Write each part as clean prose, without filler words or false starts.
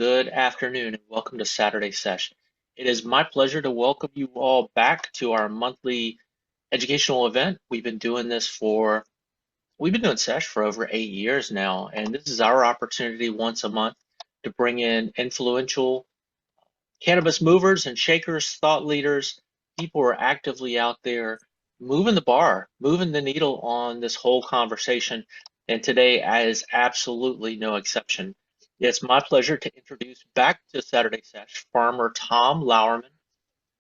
good afternoon, and welcome to Saturday Sesh. It is my pleasure to welcome you all back to our monthly educational event. We've been doing Sesh for over 8 years now, and this is our opportunity once a month to bring in influential cannabis movers and shakers, thought leaders, people who are actively out there moving the bar, moving the needle on this whole conversation. And today is absolutely no exception. It's my pleasure to introduce back to Saturday Sesh Farmer Tom Lowerman.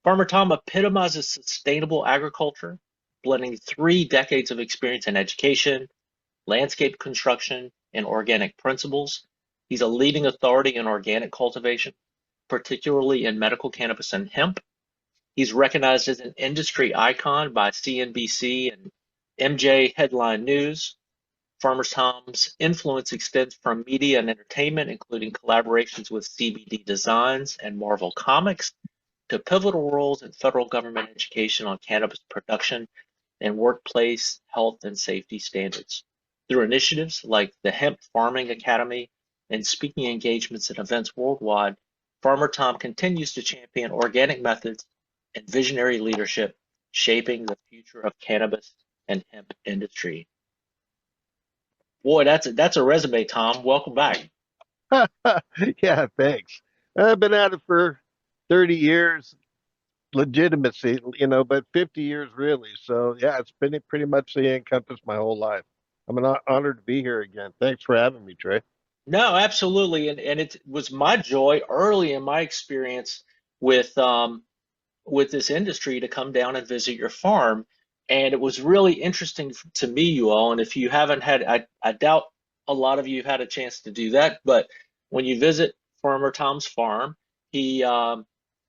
Farmer Tom epitomizes sustainable agriculture, blending 3 decades of experience in education, landscape construction, and organic principles. He's a leading authority in organic cultivation, particularly in medical cannabis and hemp. He's recognized as an industry icon by CNBC and MJ Headline News. Farmer Tom's influence extends from media and entertainment, including collaborations with CBD Designs and Marvel Comics, to pivotal roles in federal government education on cannabis production and workplace health and safety standards. Through initiatives like the Hemp Farming Academy and speaking engagements at events worldwide, Farmer Tom continues to champion organic methods and visionary leadership, shaping the future of cannabis and hemp industry. Boy, that's a resume, Tom. Welcome back. Yeah, thanks. I've been at it for 30 years, legitimacy, but 50 years really. So yeah, it's been pretty much the encompass my whole life. I'm honored to be here again. Thanks for having me, Trey. No, absolutely, and it was my joy early in my experience with with this industry to come down and visit your farm, and it was really interesting to me, you all. And if you haven't had, I doubt a lot of you have had a chance to do that, but when you visit Farmer Tom's farm, he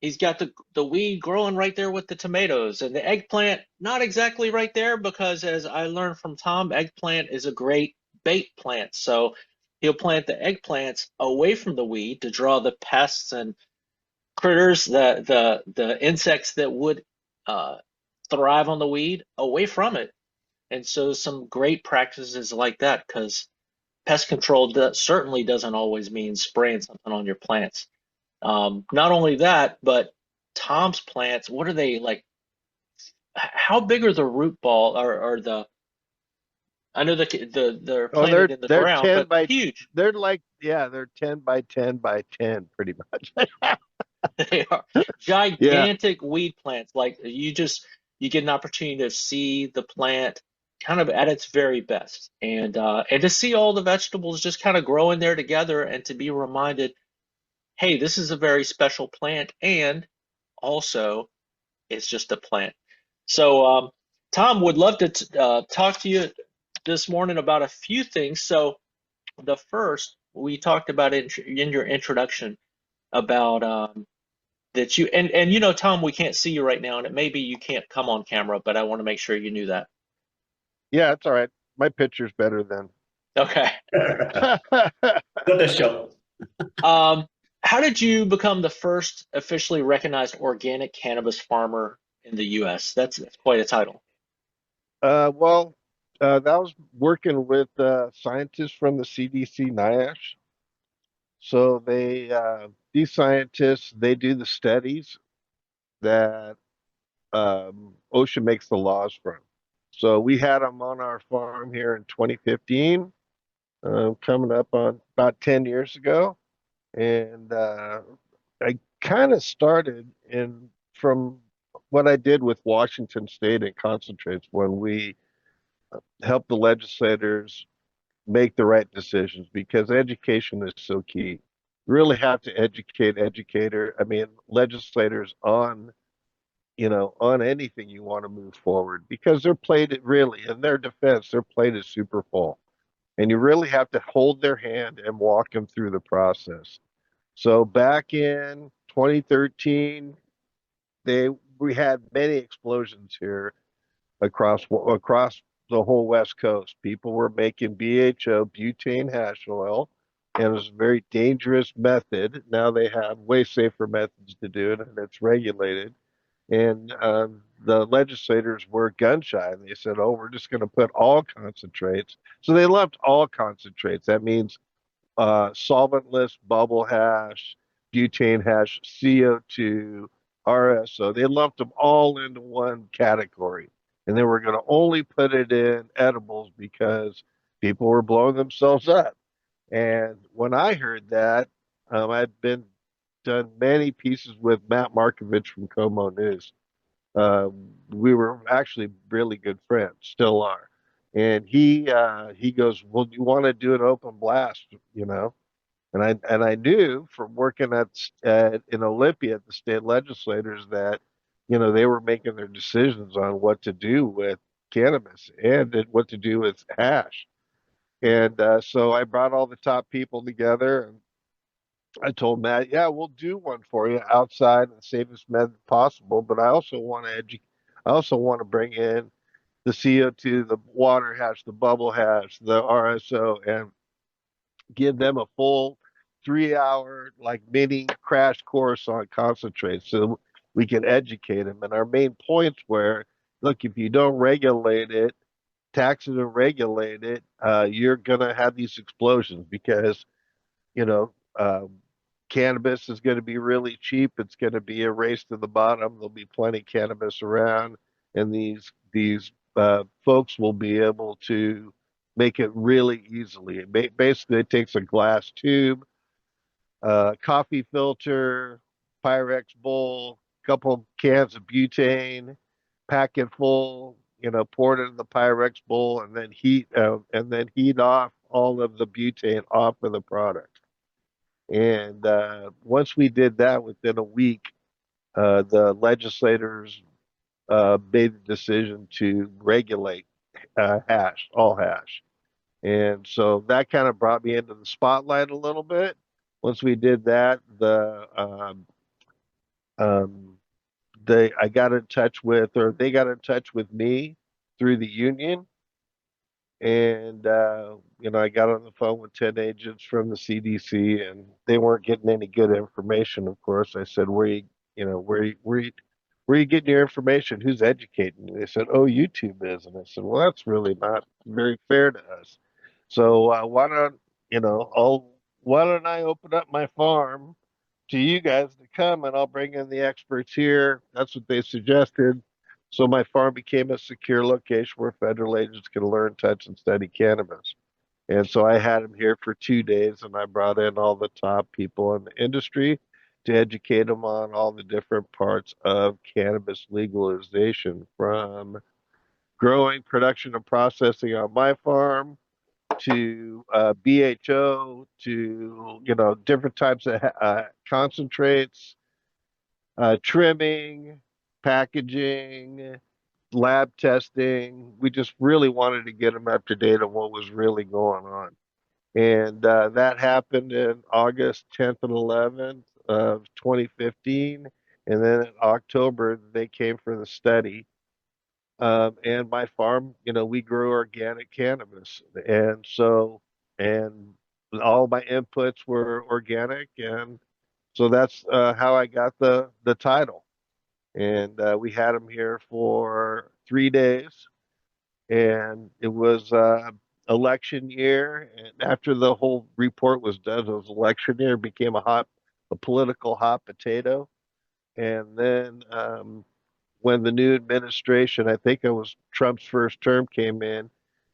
he's got the weed growing right there with the tomatoes, and the eggplant not exactly right there because, as I learned from Tom, eggplant is a great bait plant. So he'll plant the eggplants away from the weed to draw the pests and critters, the insects that would uh, thrive on the weed away from it. And so some great practices like that, because pest control certainly doesn't always mean spraying something on your plants. Not only that, but Tom's plants, what are they like? How big are the root ball or the? I know they're Oh, planted in the they're ground, 10 but by huge. they're like yeah, they're 10 by 10 by 10 pretty much. They are Yeah. gigantic weed plants. Like you get an opportunity to see the plant kind of at its very best, and to see all the vegetables just kind of growing there together, and to be reminded, hey, this is a very special plant, and also it's just a plant. So, Tom, would love to talk to you this morning about a few things. So, the first we talked about in your introduction about that you and you know, Tom, we can't see you right now, and it may be you can't come on camera, but I want to make sure you knew that. Yeah, it's all right. My picture's better than. Okay. Photoshop. Um, how did you become the first officially recognized organic cannabis farmer in the U.S.? That's quite a title. Well, that was working with scientists from the CDC NIOSH. So these scientists, they do the studies that OSHA makes the laws from. So we had them on our farm here in 2015, coming up on about 10 years ago. And I kind of started in from what I did with Washington State and concentrates when we helped the legislators make the right decisions because education is so key. You really have to legislators on anything you want to move forward because their plate really, in their defense, their plate is super full. And you really have to hold their hand and walk them through the process. So back in 2013, we had many explosions here across the whole West Coast. People were making BHO, butane hash oil, and it was a very dangerous method. Now they have way safer methods to do it, and it's regulated. And the legislators were gun shy, and they said, "Oh, we're just going to put all concentrates." So they left all concentrates. That means solventless bubble hash, butane hash, CO2, RSO. They lumped them all into one category. And they were going to only put it in edibles because people were blowing themselves up. And when I heard that, I'd been done many pieces with Matt Markovich from Como News. Uh, we were actually really good friends, still are. And he goes, "Well, do you want to do an open blast?" You know, and I knew from working at in Olympia at the state legislators that, they were making their decisions on what to do with cannabis and what to do with hash. And so I brought all the top people together, and I told Matt, "Yeah, we'll do one for you outside in the safest method possible, but I also want to educate. I also want to bring in the CO2, the water hash, the bubble hash, the RSO, and give them a full 3 hour like mini crash course on concentrates so we can educate them." And our main points were, look, if you don't regulate it, tax it and regulate it, you're gonna have these explosions because you know, cannabis is going to be really cheap. It's going to be a race to the bottom. There'll be plenty of cannabis around, and these folks will be able to make it really easily. Basically, it takes a glass tube, coffee filter, Pyrex bowl, couple cans of butane, pack it full. Pour it in the Pyrex bowl, and then heat off all of the butane off of the product. And once we did that, within a week, the legislators made the decision to regulate hash, all hash. And so that kind of brought me into the spotlight a little bit. Once we did that, um, I got in touch with, or they got in touch with me through the union. And, I got on the phone with 10 agents from the CDC, and they weren't getting any good information, of course. I said, where you getting your information? Who's educating you? They said, oh, YouTube is. And I said, well, that's really not very fair to us. So why don't I open up my farm to you guys to come, and I'll bring in the experts here. That's what they suggested. So my farm became a secure location where federal agents can learn, touch, and study cannabis. And so I had them here for 2 days, and I brought in all the top people in the industry to educate them on all the different parts of cannabis legalization, from growing, production, and processing on my farm to BHO to different types of concentrates, trimming, packaging, lab testing. We just really wanted to get them up to date on what was really going on. And that happened in August 10th and 11th of 2015. And then in October, they came for the study. And my farm, we grew organic cannabis. And all my inputs were organic. And so that's how I got the title. And we had them here for 3 days, and it was election year. And after the whole report was done, it was election year. It became a political hot potato. And then when the new administration, I think it was Trump's first term, came in,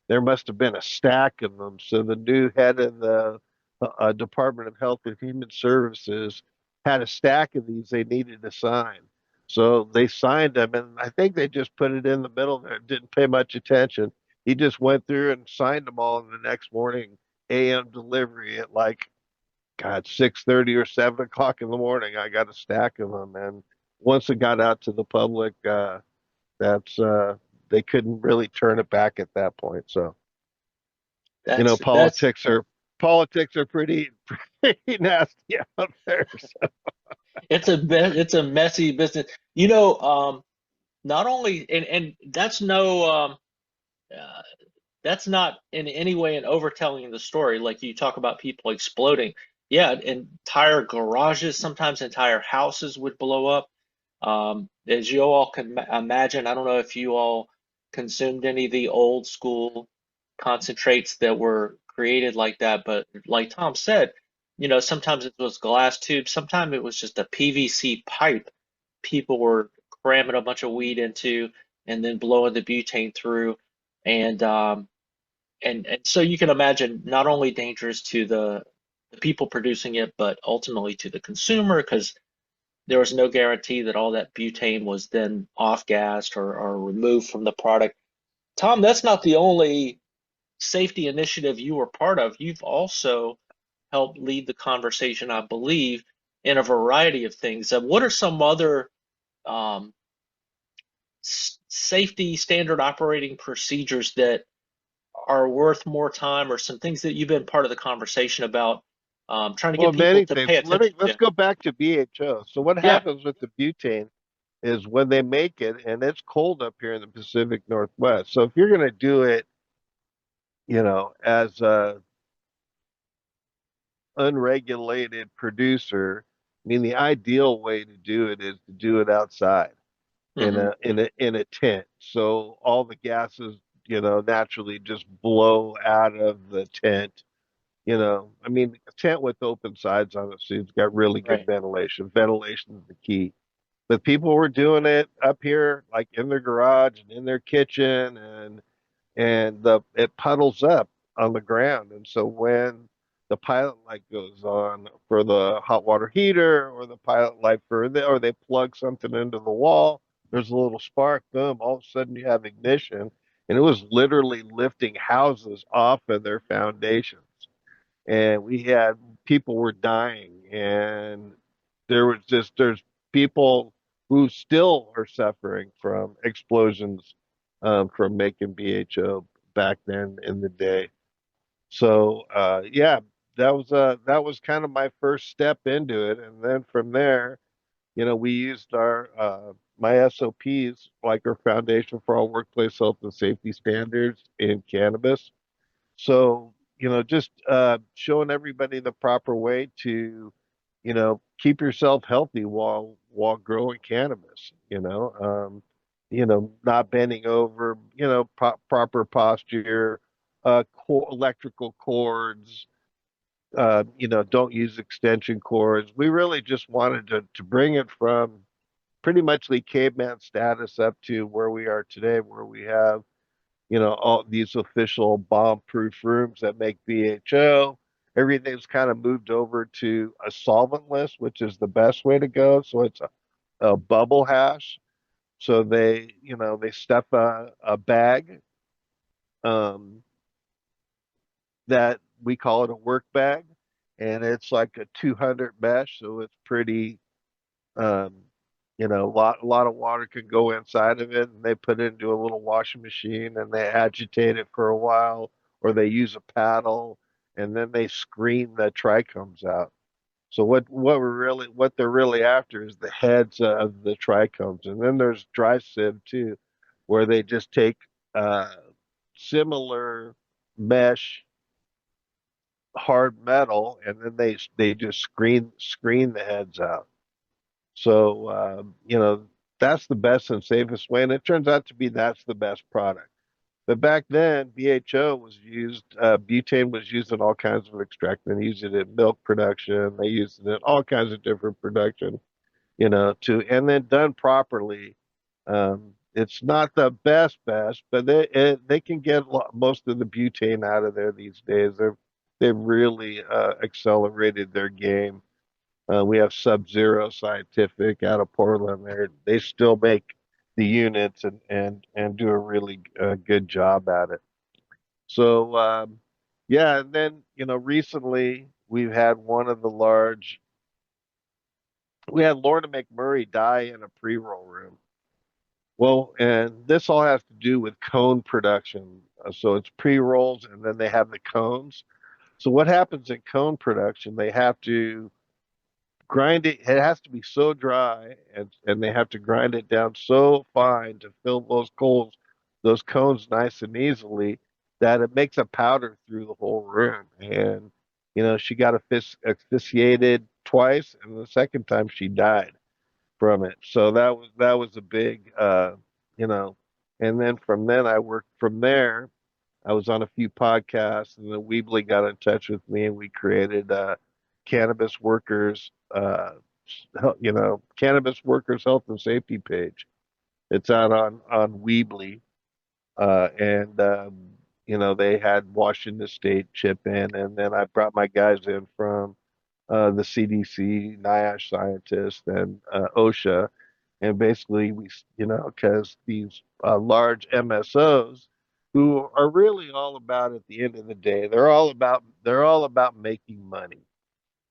there must have been a stack of them. So the new head of the Department of Health and Human Services had a stack of these they needed to sign. So they signed them, and I think they just put it in the middle there, didn't pay much attention. He just went through and signed them all, and the next morning, AM delivery at like, God, 6:30 or 7 o'clock in the morning, I got a stack of them. And once it got out to the public, that's they couldn't really turn it back at that point. So That's that's politics are pretty pretty nasty out there. So, it's a messy business. Not only and uh, that's not in any way an overtelling the story. Like you talk about people exploding. Yeah, entire garages, sometimes entire houses would blow up. As you all can imagine, I don't know if you all consumed any of the old school concentrates that were created like that. But like Tom said, sometimes it was glass tubes, sometimes it was just a PVC pipe people were cramming a bunch of weed into and then blowing the butane through. And and so you can imagine not only dangerous to the people producing it, but ultimately to the consumer, because there was no guarantee that all that butane was then off-gassed or removed from the product. Tom, that's not the only safety initiative you were part of. You've also helped lead the conversation, I believe, in a variety of things. What are some other um, safety standard operating procedures that are worth more time, or some things that you've been part of the conversation about, trying to Well, get people many to things. pay attention Let's to? go back to BHO. So what Yeah. happens with the butane is when they make it, and it's cold up here in the Pacific Northwest. So if you're going to do it, as a unregulated producer, I mean, the ideal way to do it is to do it outside in Hmm. a tent. So all the gases, naturally just blow out of the tent. I mean, a tent with open sides on it, so it's got really good Right. ventilation. Ventilation is the key. But people were doing it up here, like in their garage and in their kitchen, and the it puddles up on the ground. And so when the pilot light goes on for the hot water heater, or the pilot light or they plug something into the wall, there's a little spark, boom, all of a sudden you have ignition. And it was literally lifting houses off of their foundations. And we had people were dying, and there's people who still are suffering from explosions, from making BHO back then in the day. So yeah, that was kind of my first step into it, and then from there, we used our my SOPs, like our Foundation for All Workplace Health and Safety Standards in cannabis. So, just showing everybody the proper way to, keep yourself healthy while growing cannabis, not bending over, proper posture, electrical cords, don't use extension cords. We really just wanted to bring it from pretty much the caveman status up to where we are today, where we have all these official bomb-proof rooms that make BHO. Everything's kind of moved over to a solventless, which is the best way to go. So it's a bubble hash. So they stuff a bag, um, that we call it a work bag, and it's like a 200 mesh, so it's pretty. Um, a lot of water can go inside of it, and they put it into a little washing machine and they agitate it for a while, or they use a paddle, and then they screen the trichomes out. So what they're really after is the heads of the trichomes, and then there's dry sieve too, where they just take uh, similar mesh hard metal, and then they just screen the heads out. So, that's the best and safest way. And it turns out to be that's the best product. But back then, BHO was used, butane was used in all kinds of extraction. They used it in milk production. They used it in all kinds of different production, and then done properly. It's not the best, but they can get most of the butane out of there these days. They've really accelerated their game. We have Sub-Zero Scientific out of Portland. They still make the units and do a really good job at it. So yeah, and then recently we've had we had Lorna McMurray die in a pre-roll room. Well, and this all has to do with cone production. So it's pre-rolls, and then they have the cones. So what happens in cone production? They have to grind it. It has to be so dry, and they have to grind it down so fine to fill those cones nice and easily, that it makes a powder through the whole room. And she got asphyxiated twice, and the second time she died from it. So that was a big, you know. And then from then I worked from there. I was on a few podcasts, and then Weebly got in touch with me, and we created cannabis workers, cannabis workers health and safety page. It's out on Weebly, and they had Washington State chip in, and then I brought my guys in from the CDC, NIOSH scientists, and OSHA, and basically because these large MSOs, who are really all about, at the end of the day, they're all about making money,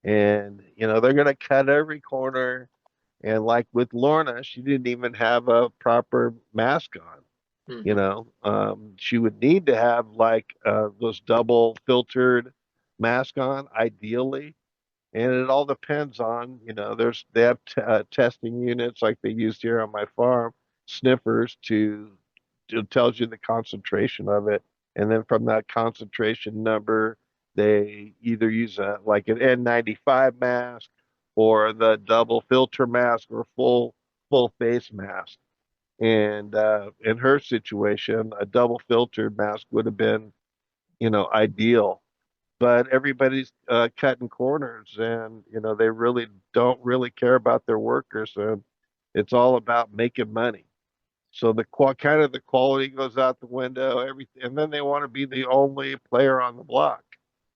and they're going to cut every corner. And like with Lorna, she didn't even have a proper mask on. Hmm. She would need to have like those double filtered mask on, ideally. And it all depends on, they have testing units like they used here on my farm, sniffers to it tells you the concentration of it. And then from that concentration number, they either use like an N95 mask or the double filter mask or full face mask. And in her situation, a double filtered mask would have been, ideal. But everybody's cutting corners, and they really don't really care about their workers, and it's all about making money. So kind of the quality goes out the window, everything, and then they want to be the only player on the block.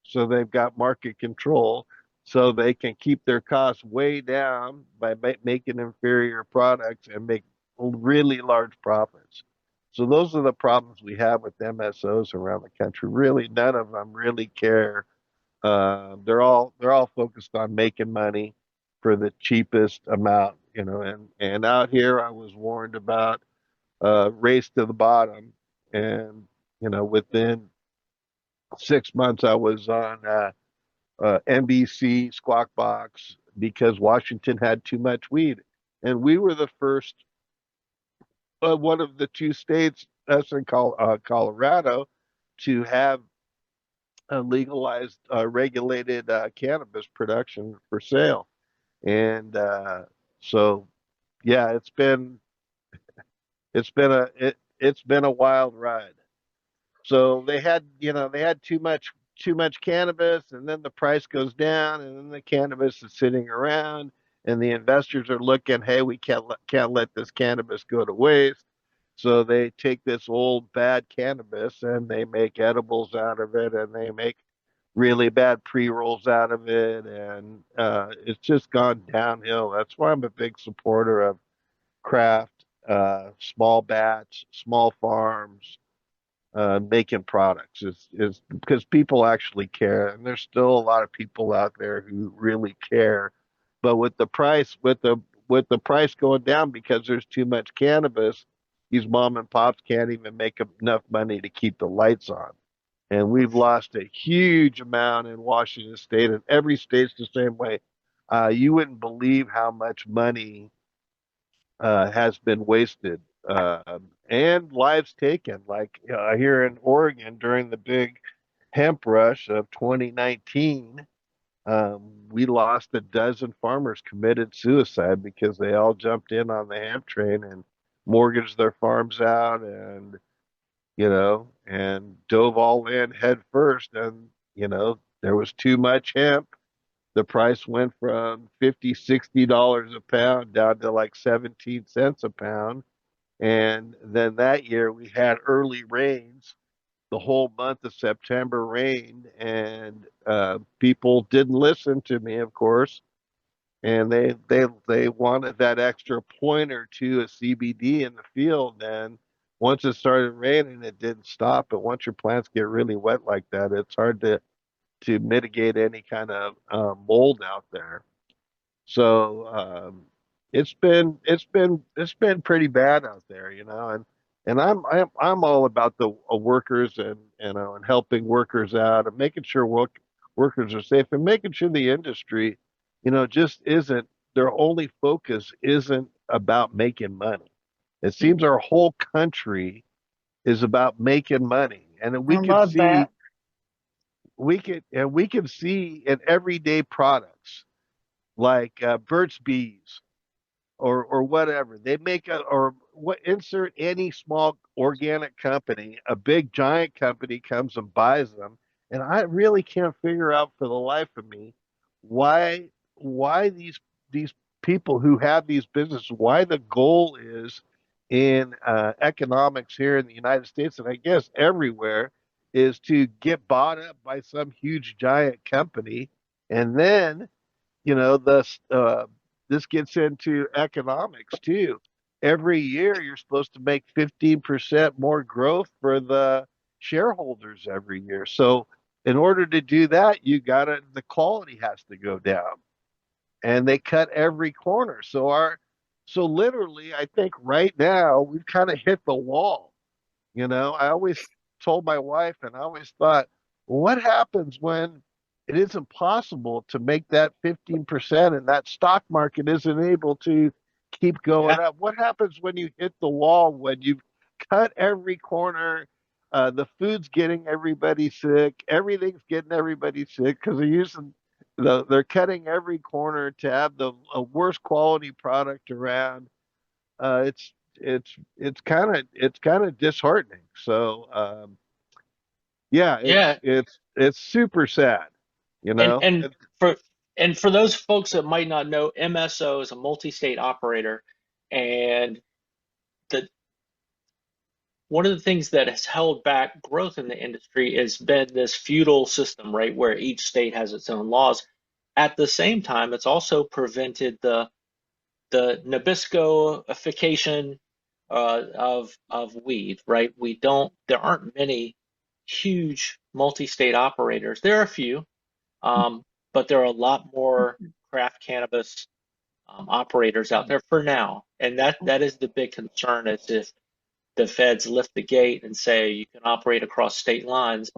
So they've got market control, so they can keep their costs way down by making inferior products and make really large profits. So those are the problems we have with MSOs around the country. Really, none of them really care. They're all focused on making money for the cheapest amount, and out here I was warned about race to the bottom. And, within 6 months, I was on NBC Squawk Box because Washington had too much weed. And we were the first, one of the two states, us in Colorado, to have legalized, regulated cannabis production for sale. And so, yeah, it's been a wild ride. So they had too much cannabis, and then the price goes down, and then the cannabis is sitting around, and the investors are looking, hey, we can't let this cannabis go to waste. So they take this old bad cannabis and they make edibles out of it, and they make really bad pre-rolls out of it, and it's just gone downhill. That's why I'm a big supporter of craft, small batch, small farms, making products is because people actually care, and there's still a lot of people out there who really care. But with the price going down because there's too much cannabis, these mom and pops can't even make enough money to keep the lights on. And we've lost a huge amount in Washington State, and every state's the same way. You wouldn't believe how much money has been wasted, and lives taken. Like here in Oregon during the big hemp rush of 2019, we lost a dozen farmers committed suicide because they all jumped in on the hemp train and mortgaged their farms out, and dove all in head first. And, there was too much hemp. The price went from 50, $60 a pound down to like 17 cents a pound. And then that year we had early rains. The whole month of September rained, and people didn't listen to me, of course. And they wanted that extra point or two of CBD in the field. And once it started raining, it didn't stop. But once your plants get really wet like that, it's hard to mitigate any kind of mold out there. So it's been pretty bad out there, and I'm all about the workers, and and helping workers out and making sure workers are safe, and making sure the industry, just isn't their only focus isn't about making money. It seems our whole country is about making money, and then I love that. we can see in everyday products like Burt's Bees or whatever. They make a, or what insert any small organic company, a big giant company comes and buys them, and I really can't figure out for the life of me why these people who have these businesses, why the goal is in economics here in the United States, and I guess everywhere, is to get bought up by some huge giant company, and then the this gets into economics too. Every year you're supposed to make 15% more growth for the shareholders every year. So in order to do that, the quality has to go down. And they cut every corner. So literally, I think right now we've kind of hit the wall. I always told my wife, and I always thought, what happens when it isn't possible to make that 15% and that stock market isn't able to keep going Yeah, up? What happens when you hit the wall, when you've cut every corner? The food's getting everybody sick. Everything's getting everybody sick because they're cutting every corner to have the a worst quality product around. It's kind of disheartening. So yeah, yeah. it's super sad, you And know. and for and for those folks that might not know, MSO is a multi-state operator, and the one of the things that has held back growth in the industry has been this feudal system, right, where each state has its own laws. At the same time, it's also prevented the Nabiscoification of weed, right? There aren't many huge multi-state operators. There are a few, but there are a lot more craft cannabis operators out there for now, and that is the big concern. Is if the feds lift the gate and say you can operate across state lines,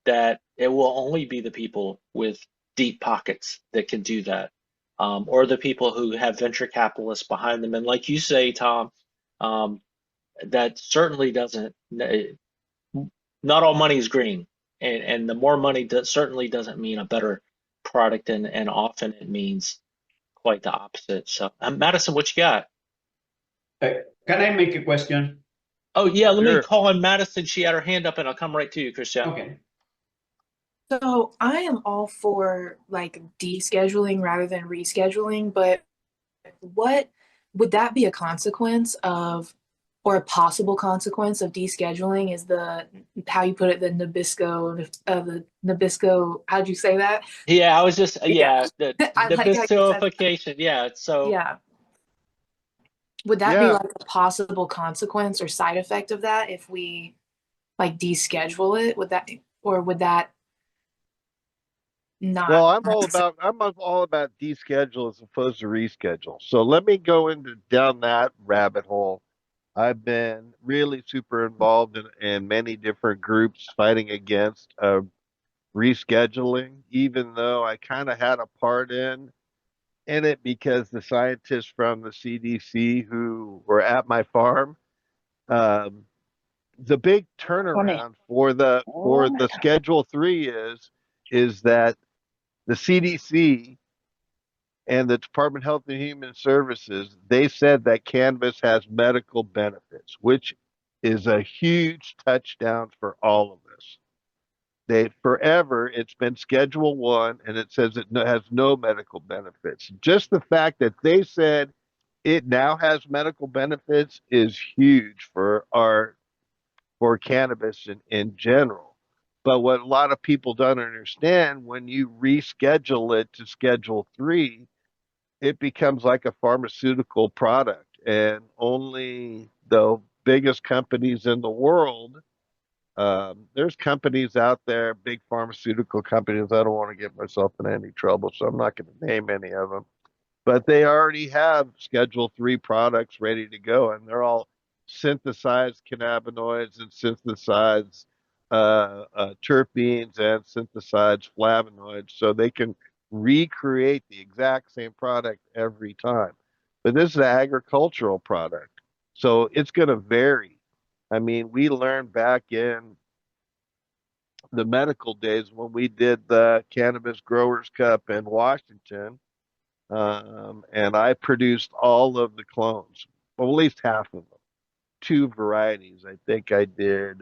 that it will only be the people with deep pockets that can do that, or the people who have venture capitalists behind them. And like you say, Tom, um, that certainly doesn't. Not all money is green, and the more money certainly doesn't mean a better product, and often it means quite the opposite. So, Madison, what you got? Uh, can I make a question? Oh yeah, let me Sure. call on Madison. She had her hand up, and I'll come right to you, Christian. Okay. So I am all for like descheduling rather than rescheduling, but what would that be a consequence of, or a possible consequence of descheduling is the, how you put it, the Nabisco, how'd you say that? Yeah, I was just Yeah. yeah, the I like how you said that. Nabiscoification. Yeah, so Yeah. Would that be Yeah. like a possible consequence or side effect of that if we like deschedule it? Would that not Well, I'm all about deschedule as opposed to reschedule. So let me go into down that rabbit hole. I've been really super involved in many different groups fighting against rescheduling, even though I kind of had a part in it because the scientists from the CDC who were at my farm, um, the big turnaround for the Schedule 3 is that the CDC and the Department of Health and Human Services, they said that cannabis has medical benefits, which is a huge touchdown for all of us. It's been Schedule 1 and it says it has no medical benefits. Just the fact that they said it now has medical benefits is huge for cannabis in general. But what a lot of people don't understand, when you reschedule it to Schedule 3, it becomes like a pharmaceutical product, and only the biggest companies in the world. There's companies out there, big pharmaceutical companies. I don't want to get myself in any trouble, so I'm not going to name any of them, but they already have Schedule 3 products ready to go, and they're all synthesized cannabinoids and synthesized terpenes and synthesized flavonoids, so they can recreate the exact same product every time. But this is an agricultural product, so it's going to vary. I mean, we learned back in the medical days when we did the Cannabis Growers Cup in Washington, and I produced all of the clones, well, at least half of them. two varieties. I think I did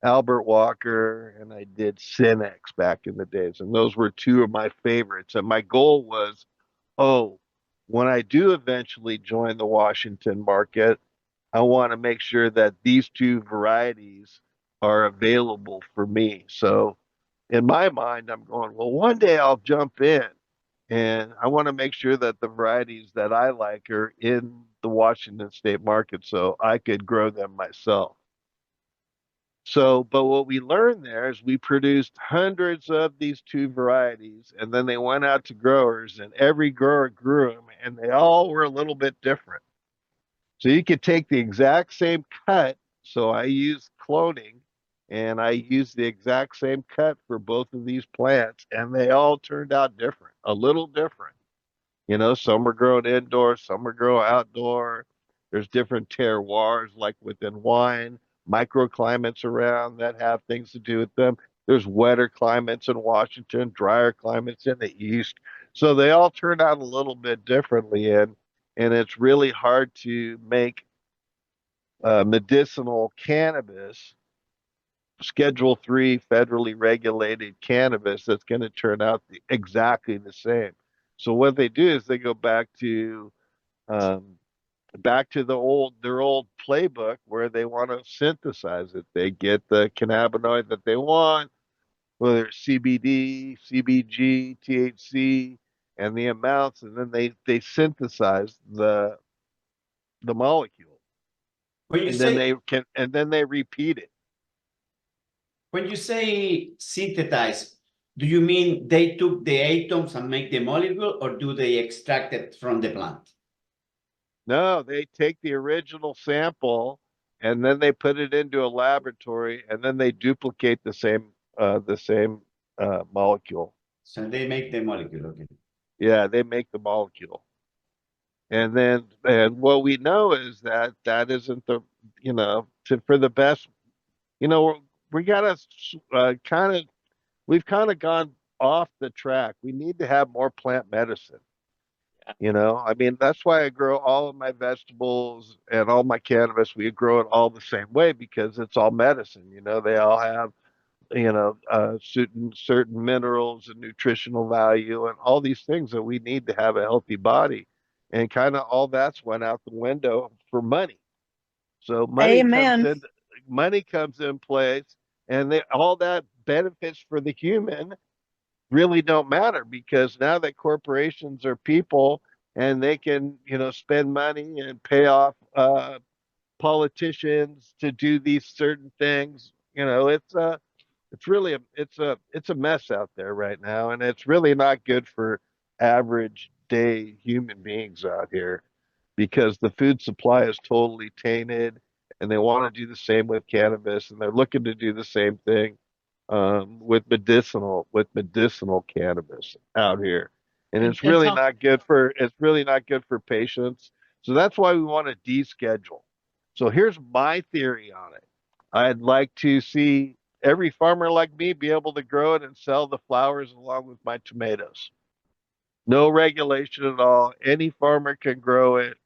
Albert Walker and I did Cinex back in the days. And those were two of my favorites. And my goal was, oh, when I do eventually join the Washington market, I want to make sure that these two varieties are available for me. So in my mind, I'm going, well, one day I'll jump in and I want to make sure that the varieties that I like are in the Washington state market so I could grow them myself. So, but what we learned there is we produced hundreds of these two varieties, and then they went out to growers, and every grower grew them, and they all were a little bit different. So you could take the exact same cut. So I used cloning, and I used the exact same cut for both of these plants, and they all turned out different, a little different. Some are grown indoor, some are grown outdoor. There's different terroirs, like within wine, microclimates around that have things to do with them. There's wetter climates in Washington, drier climates in the east. So they all turn out a little bit differently, and it's really hard to make medicinal cannabis, Schedule 3 federally regulated cannabis that's going to turn out exactly the same. So what they do is they go um, back to their old playbook where they want to synthesize it. They get the cannabinoid that they want, whether it's CBD, CBG, THC, and the amounts, and then they synthesize the molecule, When you and then say they repeat it. when you say synthesize, do you mean they took the atoms and make the molecule, or do they extract it from the plant? No, they take the original sample and then they put it into a laboratory and then they duplicate the same molecule. So they make the molecule, okay. Yeah, they make the molecule. And what we know is that that isn't for the best, you know, we gotta kind of we've kind of gone off the track. We need to have more plant medicine. I mean, that's why I grow all of my vegetables and all my cannabis. We grow it all the same way because it's all medicine. They all have, certain minerals and nutritional value and all these things that we need to have a healthy body. And kind of all that's went out the window for money. So Amen. money comes in place, and all that benefits for the human really don't matter because now that corporations are people and they can, spend money and pay off politicians to do these certain things. It's a mess out there right now, and it's really not good for average day human beings out here because the food supply is totally tainted, and they want to do the same with cannabis, and they're looking to do the same thing with medicinal cannabis out here, and And Tom, it's really not good for patients. So that's why we want to deschedule. So here's my theory on it. I'd like to see every farmer like me be able to grow it and sell the flowers along with my tomatoes. No regulation at all. Any farmer can grow it.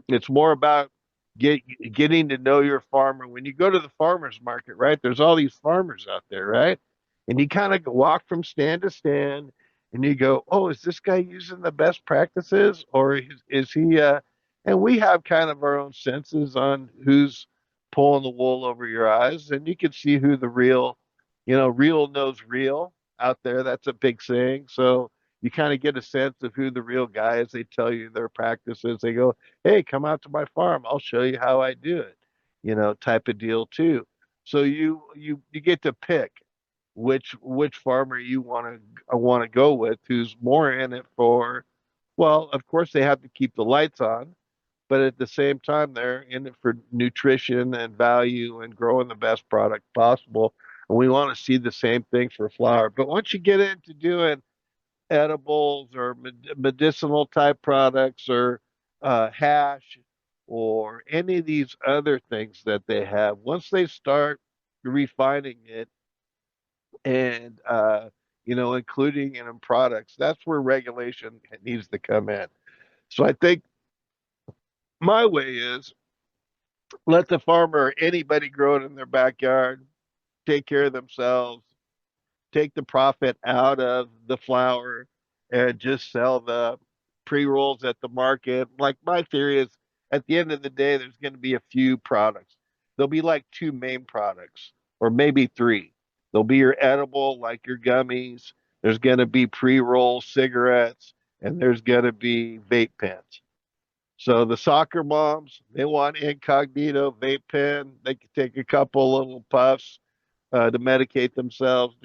It's more about getting to know your farmer. When you go to the farmer's market, right? There's all these farmers out there, right? And you kind of walk from stand to stand and you go, oh, is this guy using the best practices or is he, and we have kind of our own senses on who's pulling the wool over your eyes. And you can see who the real knows real out there. That's a big saying. So you kind of get a sense of who the real guy is. They tell you their practices. They go, hey, come out to my farm. I'll show you how I do it, type of deal too. So you get to pick which farmer you want to go with, who's more in it for. Well, of course they have to keep the lights on, but at the same time they're in it for nutrition and value and growing the best product possible. And we want to see the same thing for flower. But once you get into doing edibles or medicinal type products or hash or any of these other things that they have, once they start refining it and including it in products, that's where regulation needs to come in. So I think my way is let the farmer or anybody grow it in their backyard, take care of themselves, take the profit out of the flower, and just sell the pre-rolls at the market. Like my theory is at the end of the day, there's going to be a few products. There'll be like two main products or maybe three. There'll be your edible, like your gummies. There's going to be pre-roll cigarettes, and there's going to be vape pens. So the soccer moms, they want incognito vape pen. They can take a couple little puffs to medicate themselves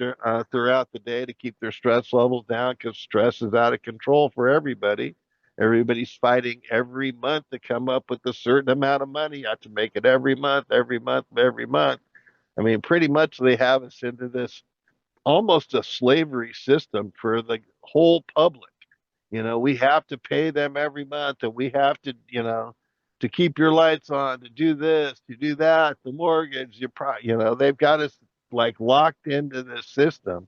throughout the day to keep their stress levels down because stress is out of control for everybody. Everybody's fighting every month to come up with a certain amount of money. You have to make it every month, every month, every month. I mean, pretty much they have us into this almost a slavery system for the whole public. We have to pay them every month and we have to, to keep your lights on, to do this, to do that, the mortgage, they've got us like locked into this system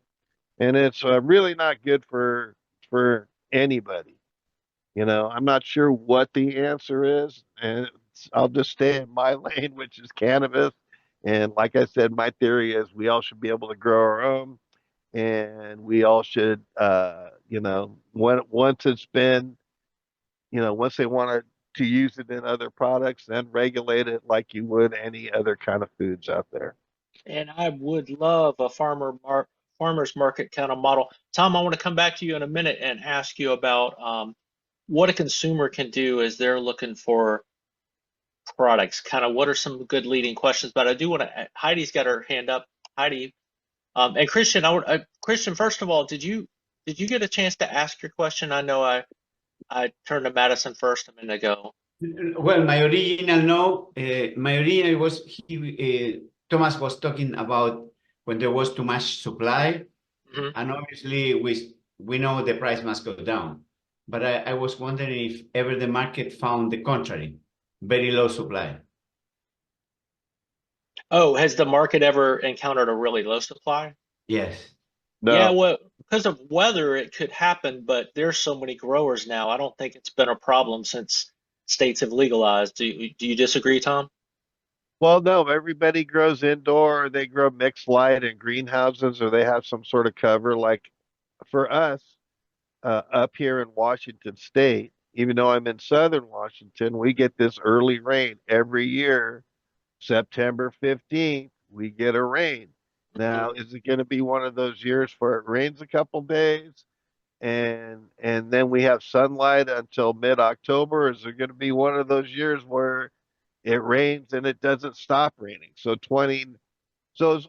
and it's really not good for anybody. I'm not sure what the answer is and I'll just stay in my lane, which is cannabis. And like I said, my theory is we all should be able to grow our own and we all should, once it's been, once they want to use it in other products, then regulate it like you would any other kind of foods out there. And I would love a farmers market kind of model. Tom, I want to come back to you in a minute and ask you about what a consumer can do as they're looking for products. Kind of what are some good leading questions? But I do want to. Heidi's got her hand up. Heidi, and Christian, Christian, first of all, did you get a chance to ask your question? I know I turned to Madison first a minute ago. Well, my original no, my original was Thomas was talking about when there was too much supply, Mhm. and obviously we know the price must go down. But I was wondering if ever the market found the contrary, very low supply. Oh, has the market ever encountered a really low supply? Yes. Yeah, No, well, because of weather, it could happen, but there's so many growers now. I don't think it's been a problem since states have legalized. Do you disagree, Tom? well, no, everybody grows indoor, or they grow mixed light in greenhouses, or they have some sort of cover. Like for us, up here in Washington State, even though I'm in southern Washington, we get this early rain every year. September 15th, we get a rain. Mhm. Now, is it going to be one of those years where it rains a couple days and then we have sunlight until mid-October? Is there going to be one of those years where it rains and it doesn't stop raining? So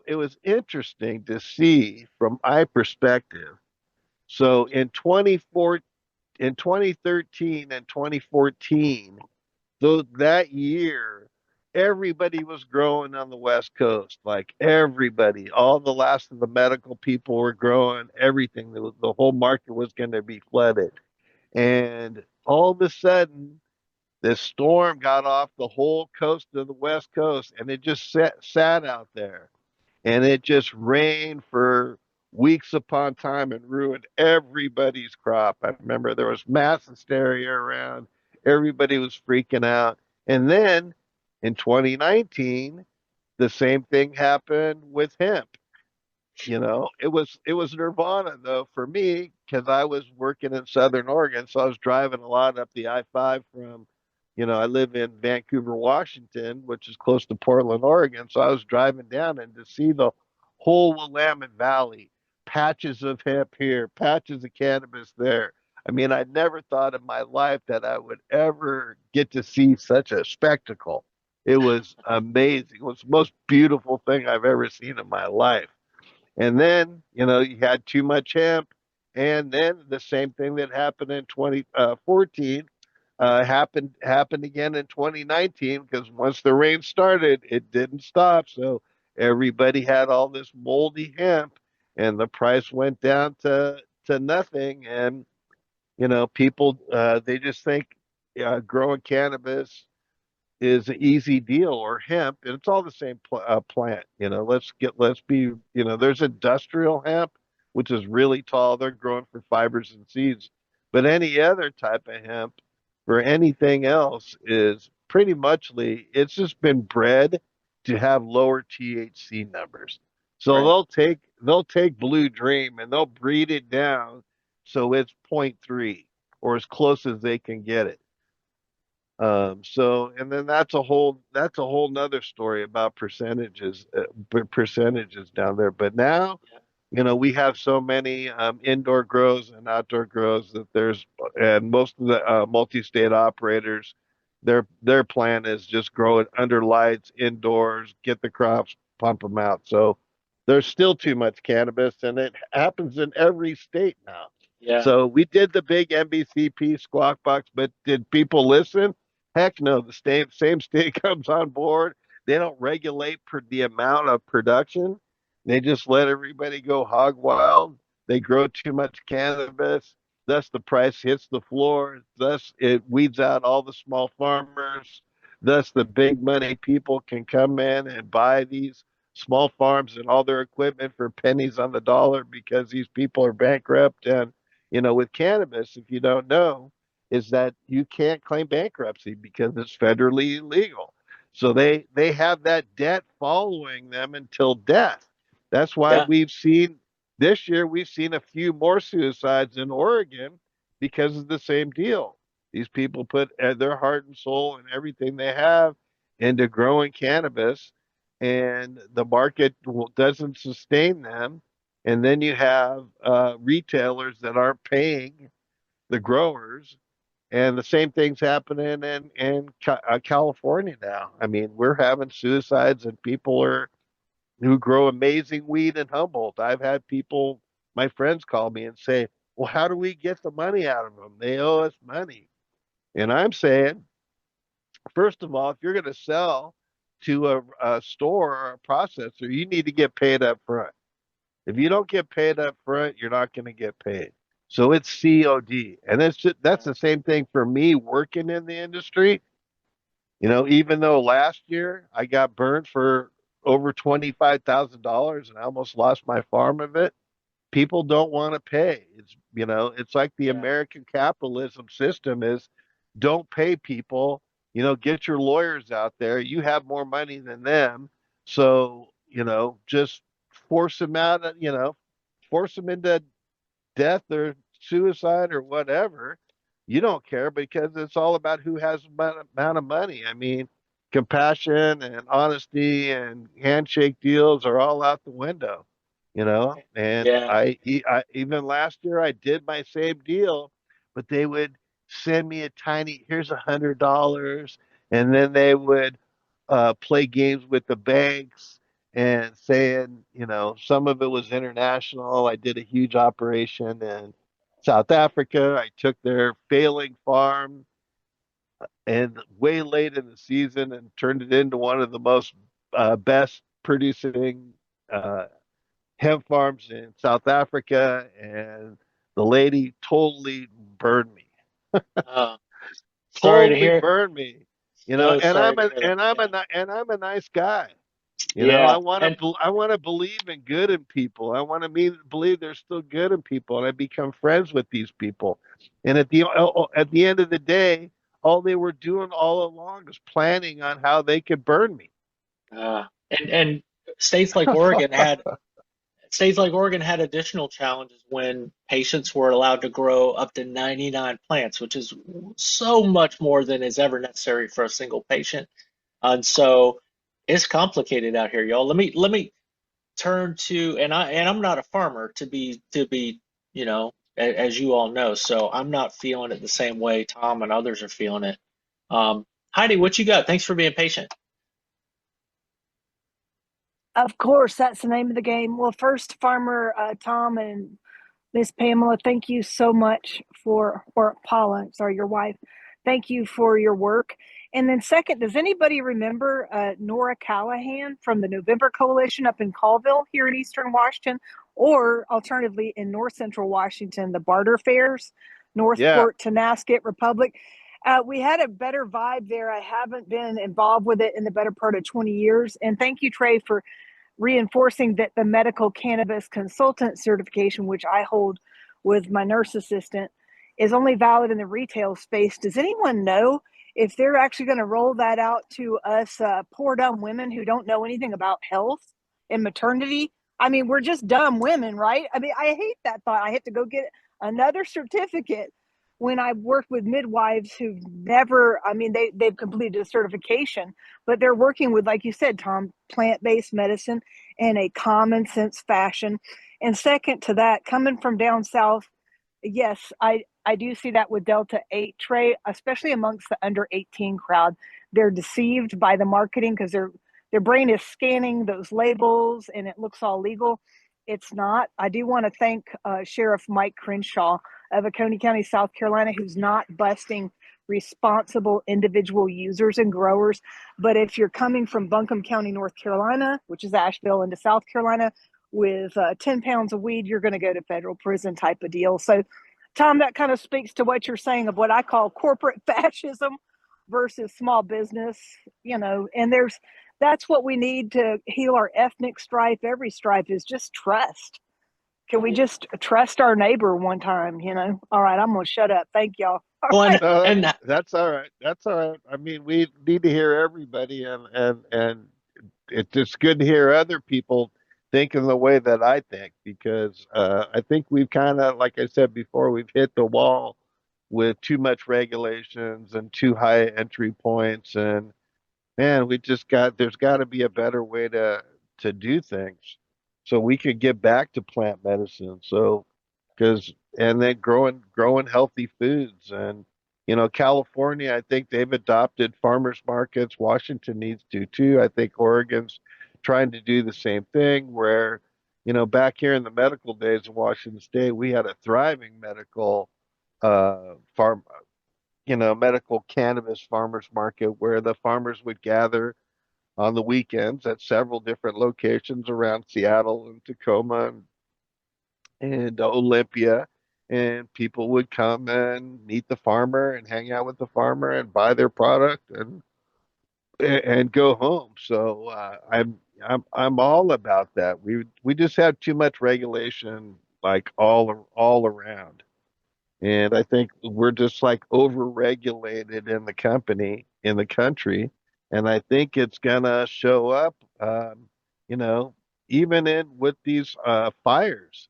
it was interesting to see from my perspective. So in 2013 and 2014, so that year, everybody was growing on the West Coast. Like everybody, all the last of the medical people were growing. Everything, the whole market was going to be flooded. And all of a sudden, this storm got off the whole coast of the West Coast, and it just sat out there and it just rained for weeks upon time and ruined everybody's crop. I remember there was mass hysteria around. Everybody was freaking out. And then in 2019, the same thing happened with hemp. It was nirvana though for me because I was working in Southern Oregon, so I was driving a lot up the I-5 from, I live in Vancouver, Washington, which is close to Portland, Oregon. So I was driving down and to see the whole Willamette Valley, patches of hemp here, patches of cannabis there. I mean, I never thought in my life that I would ever get to see such a spectacle. It was amazing. It was the most beautiful thing I've ever seen in my life. And then, you had too much hemp. And then the same thing that happened in 2014 happened again in 2019 because once the rain started, it didn't stop. So everybody had all this moldy hemp and the price went down to nothing. And, people, they just think growing cannabis is an easy deal or hemp and it's all the same plant. There's industrial hemp which is really tall. They're growing for fibers and seeds, but any other type of hemp for anything else is pretty much, Lee, it's just been bred to have lower THC numbers. So Right. they'll take Blue Dream and they'll breed it down so it's zero point 0.3 or as close as they can get it. And then that's a whole nother story about percentages down there. But now, Yeah. we have so many indoor grows and outdoor grows and most of the multi-state operators, their plan is just grow it under lights, indoors, get the crops, pump them out. So there's still too much cannabis, and it happens in every state now. Yeah. So we did the big NBCP squawk box, but did people listen? Heck no. The same state comes on board. They don't regulate the amount of production. They just let everybody go hog wild. They grow too much cannabis. Thus, the price hits the floor. Thus, it weeds out all the small farmers. Thus, the big money people can come in and buy these small farms and all their equipment for pennies on the dollar because these people are bankrupt. And, with cannabis, if you don't know, is that you can't claim bankruptcy because it's federally illegal. So they have that debt following them until death. That's why Yeah. we've seen a few more suicides in Oregon because of the same deal. These people put their heart and soul and everything they have into growing cannabis, and the market doesn't sustain them. And then you have retailers that aren't paying the growers, and the same thing's happening in California now. I mean, we're having suicides, and people who grow amazing weed in Humboldt. I've had my friends call me and say, well, how do we get the money out of them? They owe us money. And I'm saying, first of all, if you're going to sell to a store or a processor, you need to get paid up front. If you don't get paid up front, you're not going to get paid. So it's COD. And that's the same thing for me working in the industry. Even though last year I got burned for over $25,000 and I almost lost my farm of it, people don't want to pay. It's like the Yeah. American capitalism system is don't pay people, get your lawyers out there. You have more money than them. So, just force them out, force them into death or suicide or whatever. You don't care because it's all about who has the amount of money. I mean, compassion and honesty and handshake deals are all out the window, And Yeah. even last year I did my same deal, but they would send me here's $100, and then they would play games with the banks and saying, some of it was international. I did a huge operation in South Africa. I took their failing farm and way late in the season and turned it into one of the most best producing uh, hemp farms in South Africa. And the lady totally burned me, Uh, sorry to totally hear. burned me. So And sorry I'm to a hear that. and I'm Yeah. a and I'm a nice guy. I Yeah. want And to I want to believe in good in people. I want to believe there's still good in people, and I become friends with these people. And at the end of the day, all they were doing all along was planning on how they could burn me. and states like Oregon had states like Oregon had additional challenges when patients were allowed to grow up to 99 plants, which is so much more than is ever necessary for a single patient. And so it's complicated out here, y'all. Let me turn to, and I'm not a farmer to be, as you all know, so I'm not feeling it the same way Tom and others are feeling it. Heidi, what you got? Thanks for being patient. Of course, that's the name of the game. Well, first, Farmer Tom and Miss Pamela, thank you so much or Paula, sorry, your wife. Thank you for your work. And then second, does anybody remember Nora Callahan from the November Coalition up in Colville here in Eastern Washington, or alternatively in North Central Washington, the Barter Fairs, Yeah, Northport, Tonasket, Republic? We had a better vibe there. I haven't been involved with it in the better part of 20 years. And thank you, Trey, for reinforcing that the medical cannabis consultant certification, which I hold with my nurse assistant, is only valid in the retail space. Does anyone know if they're actually going to roll that out to us poor dumb women who don't know anything about health and maternity, I mean, we're just dumb women, right? I mean, I hate that thought. I have to go get another certificate when I've worked with midwives who've never, I mean, they've completed a certification, but they're working with, like you said, Tom, plant-based medicine in a common sense fashion. And second to that, coming from down south, yes, I do see that with Delta 8 tray, especially amongst the under 18 crowd. They're deceived by the marketing because their brain is scanning those labels and it looks all legal. It's not. I do want to thank Sheriff Mike Crenshaw of Oconee County, South Carolina, who's not busting responsible individual users and growers. But if you're coming from Buncombe County, North Carolina, which is Asheville, into South Carolina with 10 pounds of weed, you're going to go to federal prison type of deal. So, Tom, that kind of speaks to what you're saying of what I call corporate fascism versus small business, and that's what we need to heal our ethnic strife. Every strife is just trust. Can we just trust our neighbor one time, All right, I'm going to shut up. Thank y'all. All Well, right. No, and that's all right. That's all right. I mean, we need to hear everybody, and it's just good to hear other people thinking the way that I think, because I think we've kind of, like I said before, we've hit the wall with too much regulations and too high entry points, and man, there's got to be a better way to do things so we could get back to plant medicine. So, because and then growing healthy foods, and California, I think they've adopted farmers markets. Washington needs to too. I think Oregon's trying to do the same thing where, back here in the medical days in Washington State, we had a thriving medical farm medical cannabis farmers market where the farmers would gather on the weekends at several different locations around Seattle and Tacoma and Olympia. And people would come and meet the farmer and hang out with the farmer and buy their product and go home. So I'm all about that. We just have too much regulation, like all around. And I think we're just like over-regulated in the country. And I think it's gonna show up, you know, even in with these fires.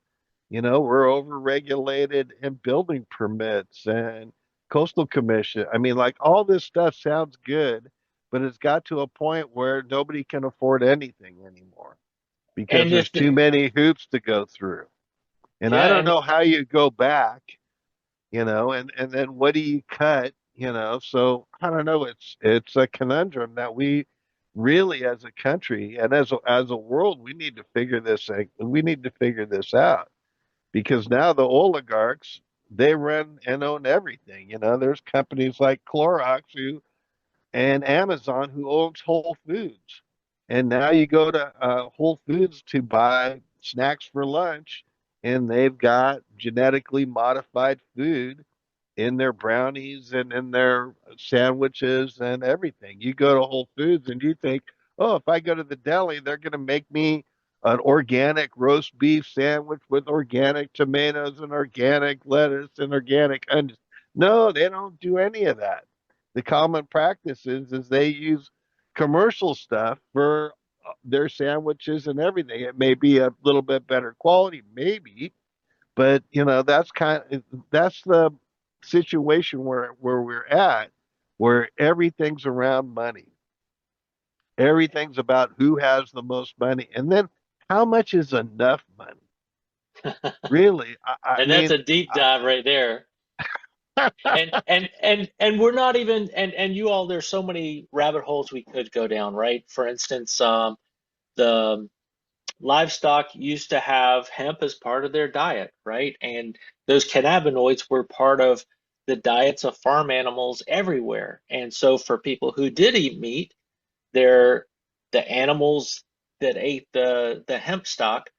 We're over-regulated in building permits and coastal commission. I mean, like all this stuff sounds good, but it's got to a point where nobody can afford anything anymore because and there's if too many hoops to go through. And I yeah, don't and know how you go back, and then what do you cut, so I don't know, it's a conundrum that we really as a country and as a world we need to figure this out, because now the oligarchs, they run and own everything. There's companies like Clorox and Amazon who owns Whole Foods. And now you go to Whole Foods to buy snacks for lunch, and they've got genetically modified food in their brownies and in their sandwiches and everything. You go to Whole Foods and you think, oh, if I go to the deli, they're going to make me an organic roast beef sandwich with organic tomatoes and organic lettuce and organic onions. No, they don't do any of that. The common practice is they use commercial stuff for their sandwiches and everything. It may be a little bit better quality, maybe, but that's the situation where we're at, where everything's around money. Everything's about who has the most money, and then how much is enough money. Really, I and that's mean, a deep dive right there. And we're not even and you all, there's so many rabbit holes we could go down, right? For instance, the livestock used to have hemp as part of their diet, right? And those cannabinoids were part of the diets of farm animals everywhere. And so for people who did eat meat, they're the animals that ate the hemp stock,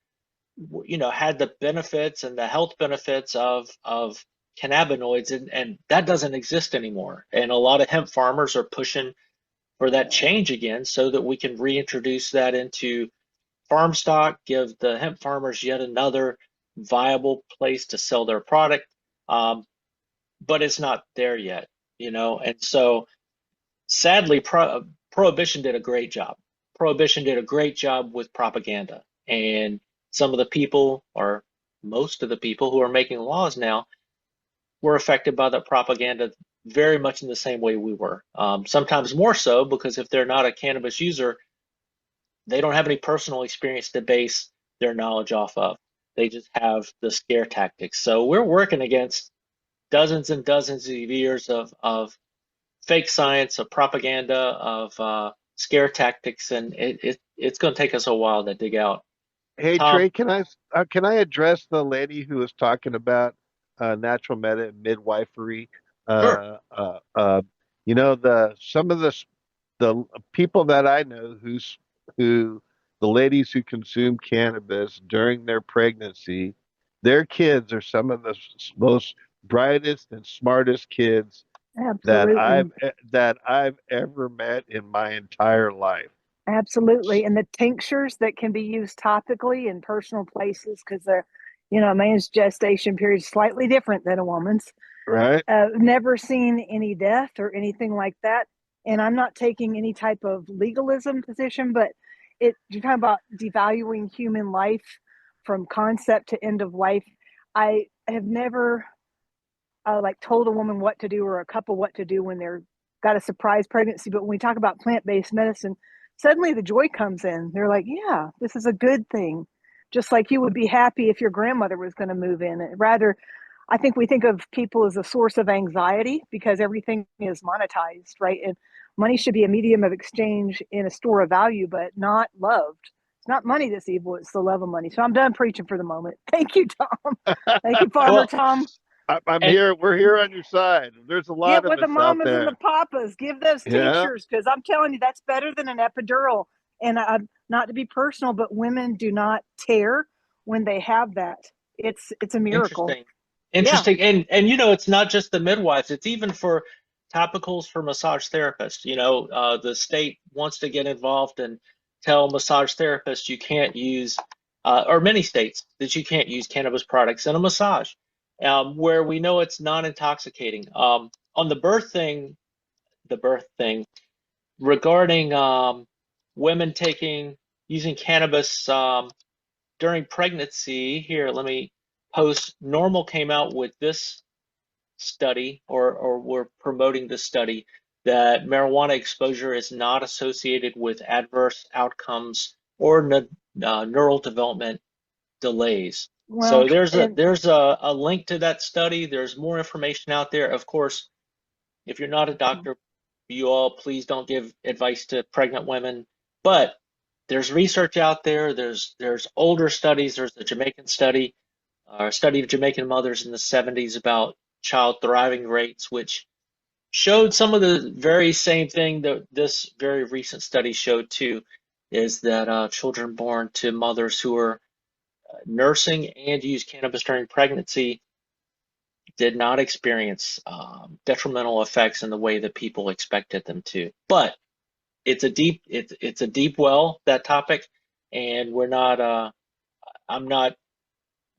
had the benefits and the health benefits of cannabinoids, and that doesn't exist anymore. And a lot of hemp farmers are pushing for that change again so that we can reintroduce that into farm stock, give the hemp farmers yet another viable place to sell their product. But it's not there yet, and so sadly, Prohibition did a great job. Prohibition did a great job with propaganda. And some of the people, or most of the people who are making laws now, were affected by that propaganda very much in the same way we were. Sometimes more so, because if they're not a cannabis user, they don't have any personal experience to base their knowledge off of. They just have the scare tactics. So we're working against dozens and dozens of years of fake science, of propaganda, of scare tactics, and it's going to take us a while to dig out. Hey Tom, Trey, can I address the lady who was talking about natural midwifery? sure. Uh, uh, uh, the some of the people that I know who the ladies who consume cannabis during their pregnancy, their kids are some of the most brightest and smartest kids Absolutely. that I've ever met in my entire life. Absolutely. And the tinctures that can be used topically in personal places, because a man's gestation period is slightly different than a woman's. Right? Never seen any death or anything like that. And I'm not taking any type of legalism position, but you're talking about devaluing human life from concept to end of life. I have never like told a woman what to do or a couple what to do when they're got a surprise pregnancy. But when we talk about plant-based medicine, suddenly the joy comes in. They're like, yeah, this is a good thing. Just like you would be happy if your grandmother was going to move in. Rather, I think we think of people as a source of anxiety because everything is monetized, right? And money should be a medium of exchange in a store of value, but not loved. It's not money that's evil, it's the love of money. So I'm done preaching for the moment. Thank you, Tom. Thank you, Farmer Well, Tom. I'm and here. We're here on your side. There's a Get lot of with the us out mamas and the there. papas. Give those Yeah. tinctures because I'm telling you, that's better than an epidural. And not to be personal, but women do not tear when they have that. It's a miracle. interesting. Yeah. Interesting. And it's not just the midwives, it's even for topicals for massage therapists. The state wants to get involved and tell massage therapists you can't use, or many states, that you can't use cannabis products in a massage, where we know it's non-intoxicating. On the birth thing regarding women using cannabis during pregnancy. Here, let me post. Normal came out with this study, or we're promoting this study, that marijuana exposure is not associated with adverse outcomes or neural development delays. Well, So there's a and there's a link to that study. There's more information out there. Of course, if you're not a doctor, you all please don't give advice to pregnant women. But there's research out there. There's older studies. There's the Jamaican study, a study of Jamaican mothers in the 70s about child thriving rates, which showed some of the very same thing that this very recent study showed too, is that children born to mothers who are nursing and use cannabis during pregnancy did not experience detrimental effects in the way that people expected them to. But it's a deep well, that topic, and I'm not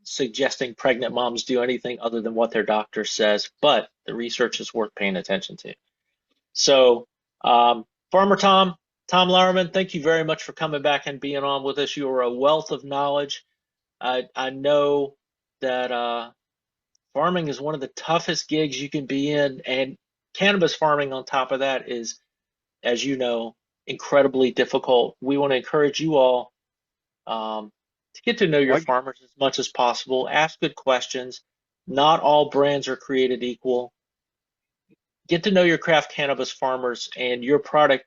suggesting pregnant moms do anything other than what their doctor says, but the research is worth paying attention to. So, Farmer Tom Lauerman, thank you very much for coming back and being on with us. You are a wealth of knowledge. I know that farming is one of the toughest gigs you can be in, and cannabis farming on top of that is, as you know, incredibly difficult. We want to encourage you all to get to know your Like, farmers as much as possible. Ask good questions. Not all brands are created equal. Get to know your craft cannabis farmers, and your product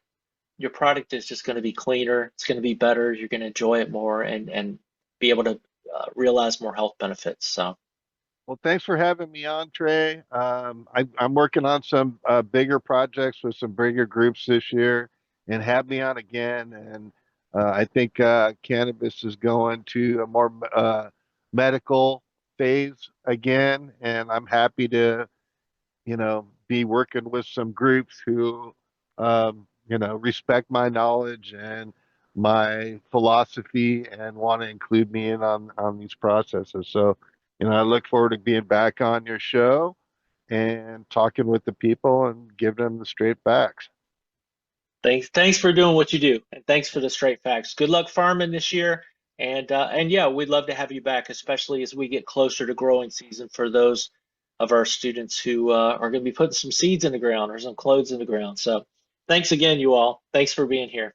is just going to be cleaner. It's going to be better. You're going to enjoy it more, and be able to realize more health benefits. So, well, thanks for having me on, Trey. I'm working on some bigger projects with some bigger groups this year, and have me on again. And I think cannabis is going to a more medical phase again, and I'm happy to be working with some groups who, respect my knowledge and my philosophy and want to include me in on these processes. So, I look forward to being back on your show and talking with the people and giving them the straight facts. Thanks for doing what you do, and thanks for the straight facts. Good luck farming this year, and yeah, we'd love to have you back, especially as we get closer to growing season for those of our students who are going to be putting some seeds in the ground or some cloves in the ground. So, thanks again, you all. Thanks for being here.